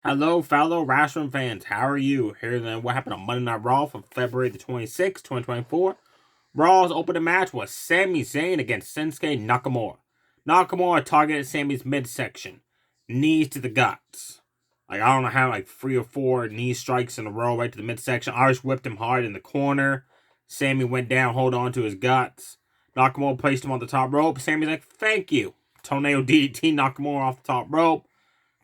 Hello, fellow wrestling fans. How are you? Here's what happened on Monday Night Raw for February the 26th, 2024. Raw's opening match was Sami Zayn against Shinsuke Nakamura. Nakamura targeted Sami's midsection, knees to the guts. I don't know how, 3 or 4 knee strikes in a row right to the midsection. Irish whipped him hard in the corner. Sami went down, hold on to his guts. Nakamura placed him on the top rope. Sami's like, thank you. Tornado DDT Nakamura off the top rope.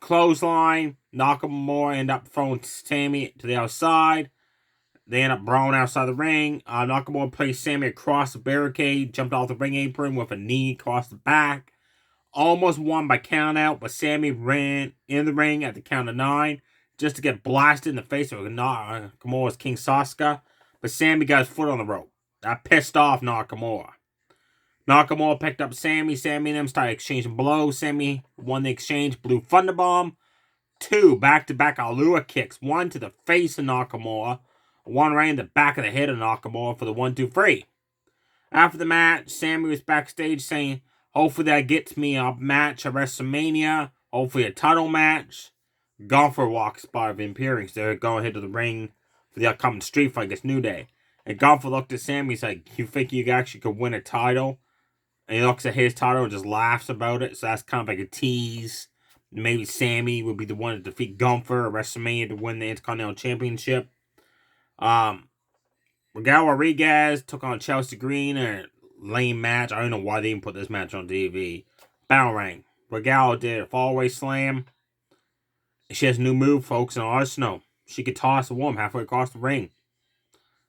Clothesline. Nakamura ended up throwing Sami to the outside. They end up brawling outside the ring. Nakamura placed Sami across the barricade, jumped off the ring apron with a knee across the back. Almost won by countout, but Sami ran in the ring at the count of 9 just to get blasted in the face of Nakamura's King Sasuke. But Sami got his foot on the rope. That pissed off Nakamura. Nakamura picked up Sami. Sami and them started exchanging blows. Sami won the exchange, Blue Thunderbomb. 2 back-to-back Alua kicks. 1 to the face of Nakamura. 1 right in the back of the head of Nakamura for the 1-2-3. After the match, Sami was backstage saying, hopefully that gets me a match at WrestleMania. Hopefully a title match. Gunther walks by of Imperium. So they're going to head to the ring for the upcoming Street Fight against New Day. And Gunther looked at Sami. He's like, you think you actually could win a title? And he looks at his title and just laughs about it. So that's kind of like a tease. Maybe Sami would be the one to defeat Gunther at WrestleMania to win the Intercontinental Championship. Miguel Rodriguez took on Chelsea Green in a lame match. I don't know why they even put this match on TV. Battle Ring. Miguel did a fallaway slam. She has a new move, folks, and all us know. She could toss a woman halfway across the ring.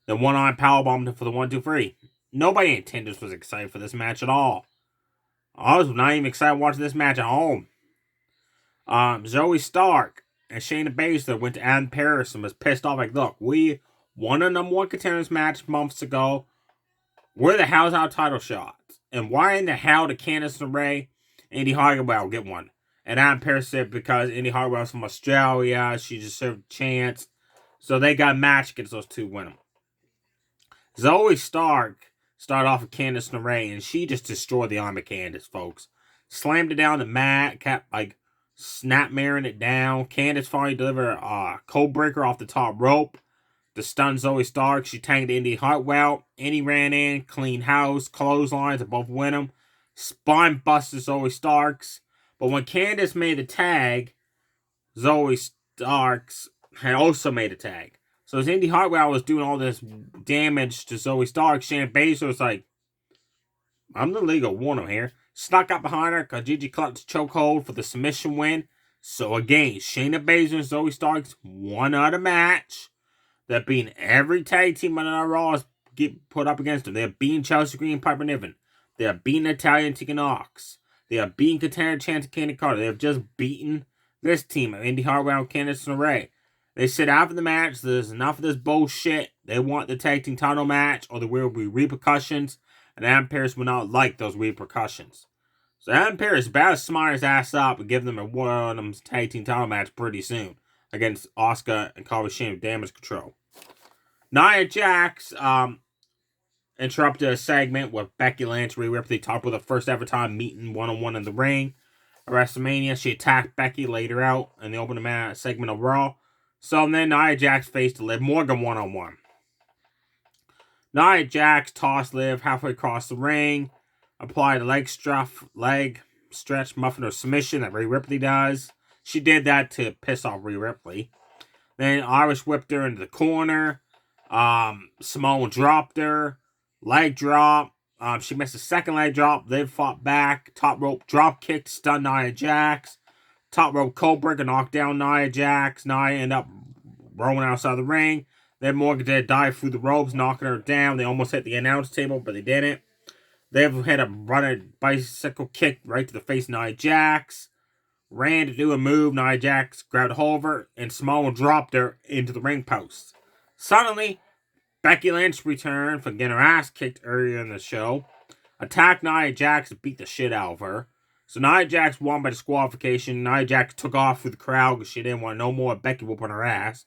Then one-arm powerbomb for the 1-2-3. Nobody in attendance was excited for this match at all. I was not even excited watching this match at home. Zoe Stark and Shayna Baszler went to Adam Pearce and was pissed off. Like, look, we won a number 1 contenders match months ago. Where the hell's our title shots? And why in the hell did Candice LeRae and Indy Hartwell get one? And Adam Pearce said because Indy Hartwell's from Australia, she deserved a chance. So they got a match against those 2 women. Zoe Stark started off with Candice LeRae, and she just destroyed the arm of Candice, folks. Slammed it down the mat, kept snapmaring it down. Candice finally delivered a code breaker off the top rope to stun Zoe Stark. She tagged Indy Hartwell. Indy ran in, clean house, clotheslines above Wyndham. Spine busted Zoe Starks. But when Candice made the tag, Zoe Starks had also made a tag. So as Indy Hartwell was doing all this damage to Zoe Stark, Shayna Baszler was like, I'm the legal warner here. Snuck up behind her, Kajiji clutched chokehold for the submission win. So again, Shayna Baszler and Zoe Starks won other match. They're beating every tag team on our Raw get put up against them. They're beating Chelsea Green and Piper Niven. They're beating Italian Tegan Knox. They are beating contender Chance Candy Carter. They have just beaten this team of Indy Hartwell and Candice LeRae. They said after the match, there's enough of this bullshit. They want the tag team title match or there will be repercussions. And Adam Pearce will not like those repercussions. So Adam Pearce better smart his ass up and give them a one of them tag team title match pretty soon against Asuka and Kairi Sane of Damage Control. Nia Jax interrupted a segment with Becky Lynch. Rhea Ripley talked with the first ever time meeting one-on-one in the ring at WrestleMania. She attacked Becky later out in the opening segment of Raw. So then Nia Jax faced Liv Morgan one-on-one. Nia Jax tossed Liv halfway across the ring, applied a leg stretch muffin or submission that Rhea Ripley does. She did that to piss off Rhea Ripley. Then Irish whipped her into the corner. Simone dropped her. Leg drop. She missed a second leg drop. Liv fought back. Top rope drop kick to stun Nia Jax. Top rope cold breaker knocked down Nia Jax. Nia ended up rolling outside the ring. Then Morgan did dive through the ropes, knocking her down. They almost hit the announce table, but they didn't. They had a running bicycle kick right to the face of Nia Jax. Ran to do a move. Nia Jax grabbed a hold of her, and Simone dropped her into the ring post. Suddenly, Becky Lynch returned for getting her ass kicked earlier in the show. Attacked Nia Jax and beat the shit out of her. So Nia Jax won by disqualification. Nia Jax took off through the crowd because she didn't want no more Becky whooping her ass.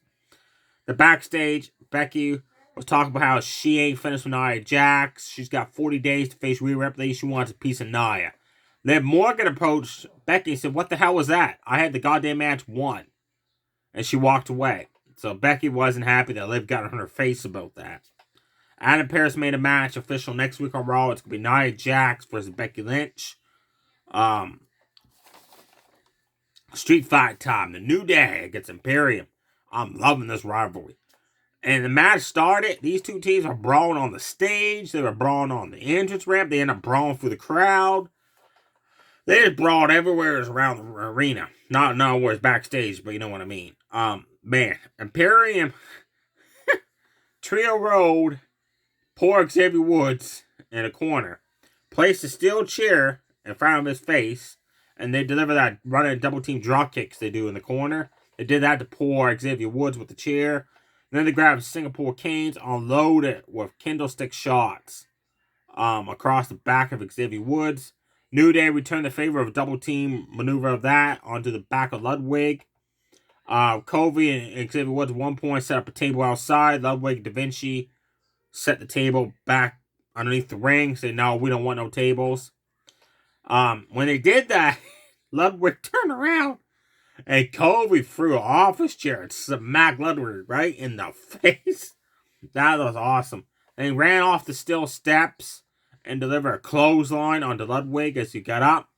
The backstage, Becky was talking about how she ain't finished with Nia Jax. She's got 40 days to face Rhea Ripley. She wants a piece of Nia. Then Morgan approached Becky and said, what the hell was that? I had the goddamn match won. and she walked away. So Becky wasn't happy that Liv got on her face about that. Adam Pearce made a match official next week on Raw. It's going to be Nia Jax versus Becky Lynch. Street fight time. The New Day against Imperium. I'm loving this rivalry. And the match started. These two teams were brawling on the stage. They were brawling on the entrance ramp. They ended up brawling through the crowd. They just brawled everywhere around the arena. Not where it's backstage, but you know what I mean. Man, Imperium Trio Road, poor Xavier Woods in a corner, placed a steel chair in front of his face, and they deliver that running double team drop kicks they do in the corner. They did that to poor Xavier Woods with the chair. And then they grabbed Singapore canes, unloaded with candlestick shots across the back of Xavier Woods. New Day returned the favor of a double team maneuver of that onto the back of Ludwig. Covey and Xavier Woods at one point set up a table outside. Ludwig and Da Vinci set the table back underneath the ring. Said, no, we don't want no tables. When they did that, Ludwig turned around and Covey threw an office chair and smacked Ludwig right in the face. That was awesome. And he ran off the steel steps and delivered a clothesline onto Ludwig as he got up.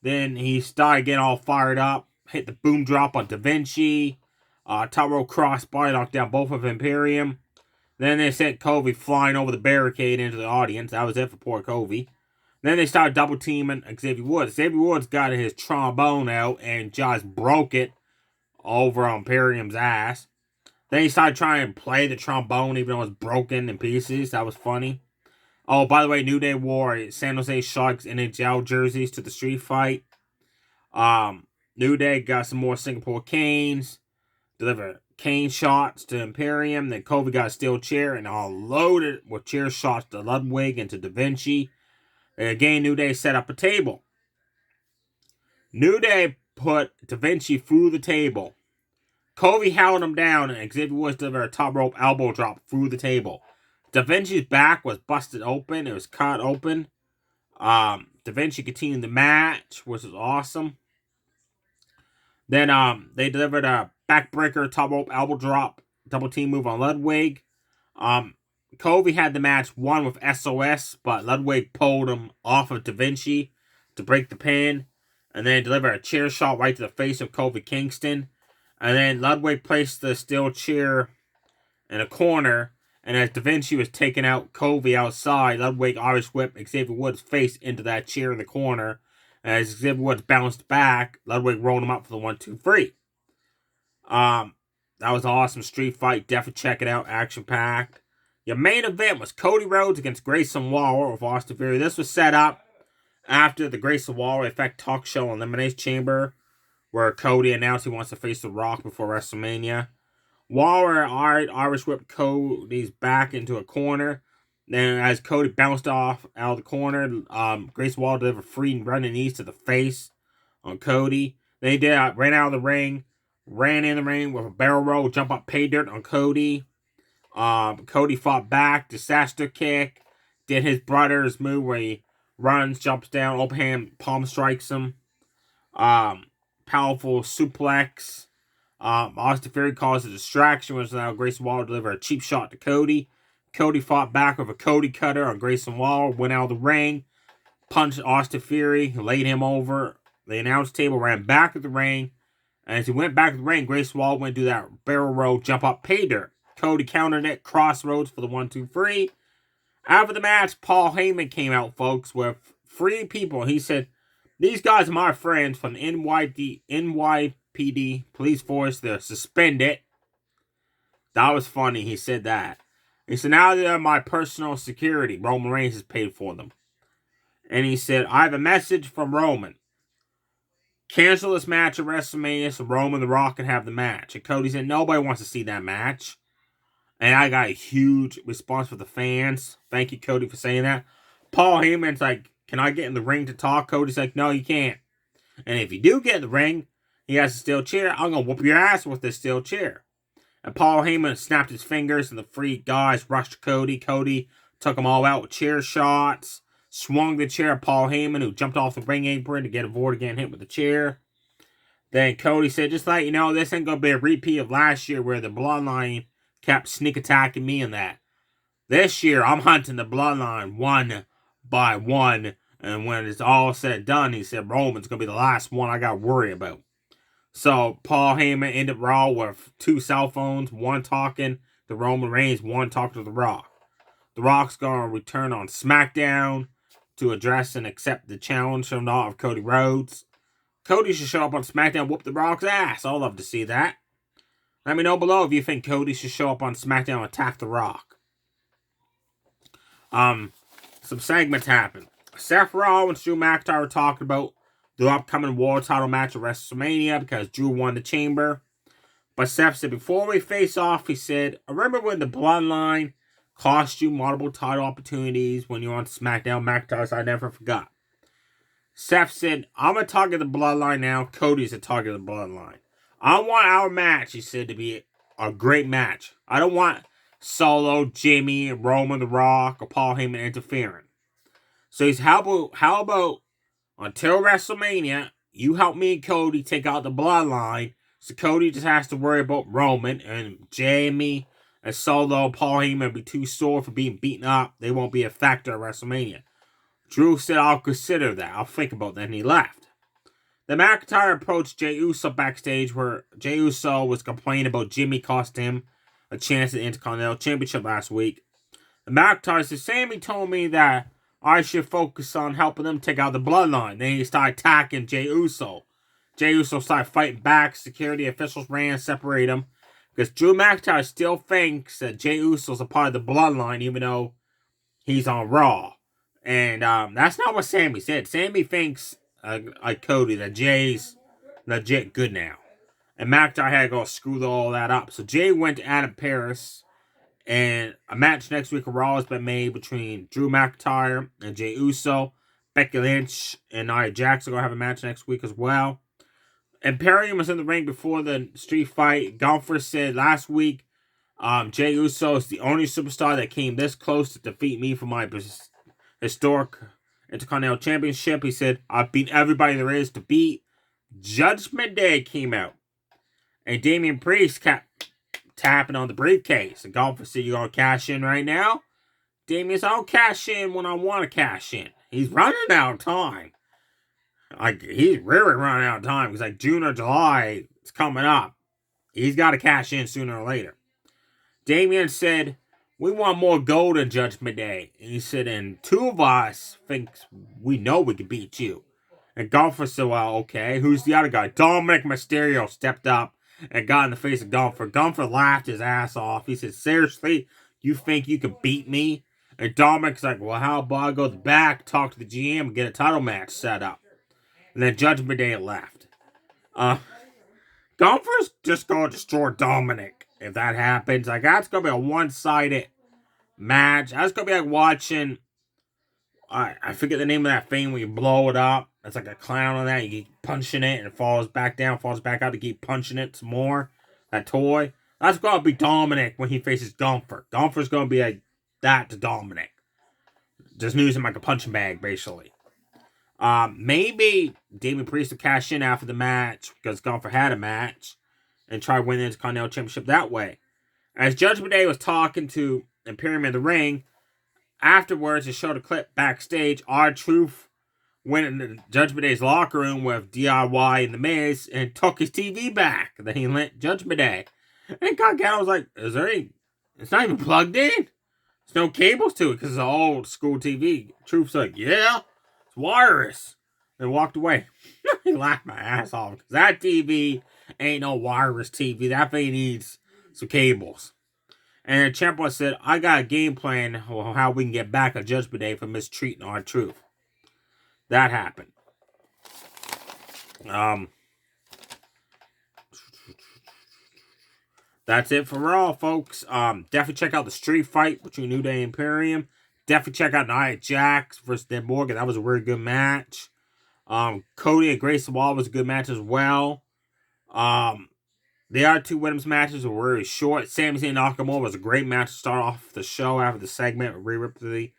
Then he started getting all fired up. Hit the boom drop on Da Vinci. Top row crossbody knocked down both of Imperium. Then they sent Covey flying over the barricade into the audience. That was it for poor Covey. Then they started double teaming Xavier Woods. Xavier Woods got his trombone out and just broke it over on Imperium's ass. Then he started trying to play the trombone even though it was broken in pieces. That was funny. Oh, by the way, New Day wore San Jose Sharks NHL jerseys to the street fight. New Day got some more Singapore canes. Delivered cane shots to Imperium. Then Covey got a steel chair and all loaded with chair shots to Ludwig and to Da Vinci. And again, New Day set up a table. New Day put Da Vinci through the table. Covey held him down and Xavier Woods delivered a top rope elbow drop through the table. Da Vinci's back was busted open. It was cut open. Da Vinci continued the match, which was awesome. Then they delivered a backbreaker, top rope elbow drop, double team move on Ludwig. Covey had the match won with SOS, but Ludwig pulled him off of Da Vinci to break the pin. And then delivered a chair shot right to the face of Kofi Kingston. And then Ludwig placed the steel chair in a corner. And as Da Vinci was taking out Covey outside, Ludwig Irish whipped Xavier Woods' face into that chair in the corner. And as Xavier Woods bounced back, Ludwig rolled him up for the 1-2-3. That was an awesome street fight. Definitely check it out. Action-packed. Your main event was Cody Rhodes against Grayson Waller with Austin Theory. This was set up after the Grayson Waller Effect Talk Show on Elimination Chamber, where Cody announced he wants to face The Rock before WrestleMania. Waller Irish whipped Cody's back into a corner. Then as Cody bounced off out of the corner, Grayson Waller delivered free running knees to the face on Cody. Then he ran out of the ring, ran in the ring with a barrel roll, jump up pay dirt on Cody. Cody fought back, disaster kick, did his brother's move where he runs, jumps down, open hand, palm strikes him. Powerful suplex. Austin Theory caused a distraction, which now Grayson Waller delivered a cheap shot to Cody. Cody fought back with a Cody cutter on Grayson Waller, went out of the ring, punched Austin Theory, laid him over. The announce table ran back to the ring, and as he went back to the ring, Grayson Waller went to do that barrel roll, jump up pay dirt. Cody countered it, crossroads for the 1-2-3. After the match, Paul Heyman came out, folks, with 3 people. He said, "These guys are my friends from the NYPD police force. They're suspended." That was funny. He said that. He said, "Now they're my personal security. Roman Reigns has paid for them." And he said, "I have a message from Roman. Cancel this match at WrestleMania so Roman and The Rock can have the match." And Cody said, "Nobody wants to see that match." And I got a huge response from the fans. Thank you, Cody, for saying that. Paul Heyman's like, "Can I get in the ring to talk?" Cody's like, "No, you can't. And if you do get in the ring, he has a steel chair. I'm going to whoop your ass with this steel chair." And Paul Heyman snapped his fingers, and the 3 guys rushed Cody. Cody took them all out with chair shots. Swung the chair at Paul Heyman, who jumped off the ring apron to avoid getting hit with the chair. Then Cody said, just like, this ain't going to be a repeat of last year where the Bloodline kept sneak attacking me and that. This year, I'm hunting the Bloodline one by one. And when it's all said and done, he said, Roman's going to be the last one I got to worry about. So Paul Heyman ended Raw with 2 cell phones, one talking to Roman Reigns, one talking to The Rock. The Rock's going to return on SmackDown to address and accept the challenge from of Cody Rhodes. Cody should show up on SmackDown, whoop The Rock's ass. I'd love to see that. Let me know below if you think Cody should show up on SmackDown and attack The Rock. Some segments happened. Seth Rollins and Drew McIntyre were talking about the upcoming world title match at WrestleMania because Drew won the Chamber. But Seth said, before we face off, he said, I remember when the Bloodline cost you multiple title opportunities when you were on SmackDown. McIntyre said, I never forgot. Seth said, I'm a target of the Bloodline now. Cody's a target of the Bloodline. I want our match, he said, to be a great match. I don't want Solo, Jimmy, Roman, The Rock, or Paul Heyman interfering. So he's, how about until WrestleMania, you help me and Cody take out the Bloodline, so Cody just has to worry about Roman, and Jamie and Solo, Paul Heyman will be too sore for being beaten up. They won't be a factor at WrestleMania. Drew said, I'll consider that. I'll think about that, and he left. Then McIntyre approached Jey Uso backstage, where Jey Uso was complaining about Jimmy cost him a chance at the Intercontinental Championship last week. And McIntyre said, Sammy told me that I should focus on helping them take out the Bloodline. Then he started attacking Jey Uso. Jey Uso started fighting back. Security officials ran and separated him. Because Drew McIntyre still thinks that Jey Uso's a part of the Bloodline, even though he's on Raw. And that's not what Sammy said. Sammy thinks, like Cody, that Jay's legit good now. And McIntyre had to go screw all that up. So Jay went to Adam Pearce. And a match next week of Raw has been made between Drew McIntyre and Jey Uso. Becky Lynch and Nia Jax are going to have a match next week as well. Imperium was in the ring before the street fight. Gunther said last week, Jey Uso is the only superstar that came this close to defeat me for my historic Intercontinental Championship. He said, I've beat everybody there is to beat. Judgment Day came out. And Damian Priest kept tapping on the briefcase. And Gunther said, you gonna cash in right now? Damian said, I'll cash in when I want to cash in. He's running out of time. Like, he's really running out of time. Because, like, June or July is coming up. He's got to cash in sooner or later. Damian said, we want more gold in Judgment Day. And he said, and 2 of us thinks we know we can beat you. And Gunther said, well, okay, who's the other guy? Dominic Mysterio stepped up and got in the face of Gunther. Gunther laughed his ass off. He said, seriously, you think you can beat me? And Dominic's like, well, how about I go back, talk to the GM, and get a title match set up? And then Judgment Day left. Gunther's just going to destroy Dominic if that happens. Like, that's going to be a one-sided match. That's going to be like watching, I forget the name of that thing when you blow it up. It's like a clown on that. You keep punching it and it falls back down, falls back out to keep punching it some more. That toy. That's going to be Dominic when he faces Gunther. Gunther's going to be like that to Dominic. Just use him like a punching bag, basically. Maybe Damian Priest will cash in after the match because Gunther had a match and try winning the Continental Championship that way. As Judgment Day was talking to Imperium in the ring, afterwards, it showed a clip backstage. R-Truth went into Judgment Day's locker room with DIY and The Miz and took his TV back. Then he lent Judgment Day. And Gargano was like, is there any... It's not even plugged in. There's no cables to it because it's an old school TV. Truth's like, yeah, it's wireless. And walked away. He laughed my ass off because that TV ain't no wireless TV. That thing needs some cables. And Ciampa said, I got a game plan on how we can get back on Judgment Day for mistreating R-Truth. That happened. That's it for Raw, folks. Definitely check out the street fight between New Day and Imperium. Definitely check out Nia Jax versus Liv Morgan. That was a really good match. Cody and Grayson Waller was a good match as well. The other 2 women's matches were really short. Sami Zayn and Nakamura was a great match to start off the show after the segment with Rhea Ripley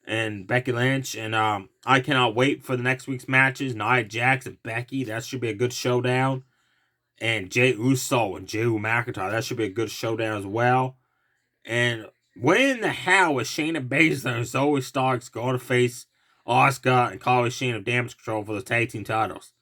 and Becky Lynch. And I cannot wait for the next week's matches. Nia Jax and Becky. That should be a good showdown. And Jey Uso and Drew McIntyre. That should be a good showdown as well. And when the hell is Shayna Baszler and Zoe Starks going to face Asuka and Kairi Sane of Damage Control for the tag team titles?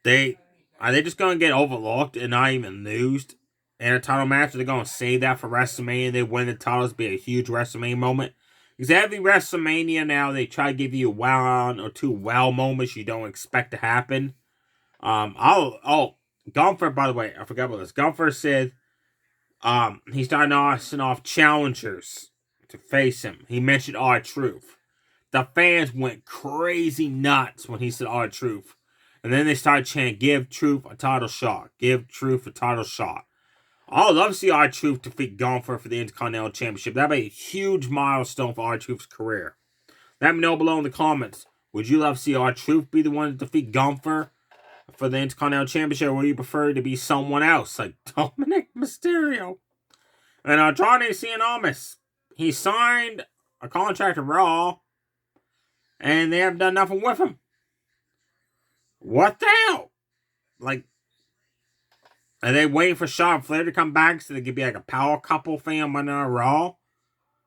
Are they just going to get overlooked and not even used in a title match? Are they going to save that for WrestleMania? They win the titles, be a huge WrestleMania moment. Because every WrestleMania now, they try to give you one or two wow moments you don't expect to happen. Gunther, by the way, I forgot about this. Gunther said he's starting asking off challengers to face him. He mentioned R-Truth. The fans went crazy nuts when he said R-Truth. And then they started chanting, give Truth a title shot. Give Truth a title shot. I would love to see R-Truth defeat Gunther for the Intercontinental Championship. That would be a huge milestone for R-Truth's career. Let me know below in the comments. Would you love to see R-Truth be the one to defeat Gunther for the Intercontinental Championship, or would you prefer to be someone else, like Dominic Mysterio? And Andrade Cien, he signed a contract to Raw, and they haven't done nothing with him. What the hell? Like, are they waiting for Charlotte Flair to come back so they could be like a power couple thing on Raw?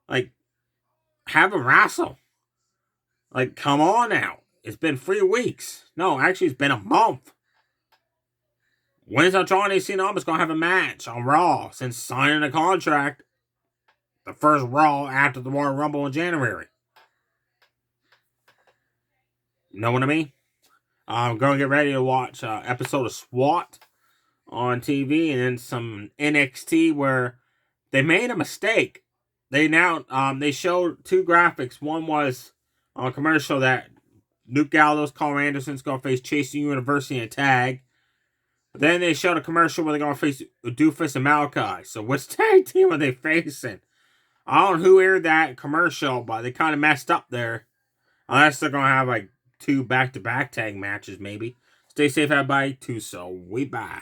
Like, have them wrestle. Like, come on now. It's been 3 weeks. No, actually, it's been a month. When's Andrade Cien going to have a match on Raw since signing a contract? The first Raw after the Royal Rumble in January. Know what I mean? I'm going to get ready to watch an episode of SWAT on TV, and then some NXT where they made a mistake. They showed 2 graphics. One was on a commercial that Luke Gallows, Carl Anderson's going to face Chase University in a tag. But then they showed a commercial where they're going to face Doofus and Malachi. So which tag team are they facing? I don't know who aired that commercial, but they kind of messed up there. Unless they're going to have like 2 back-to-back tag matches, maybe. Stay safe, everybody. So we bye.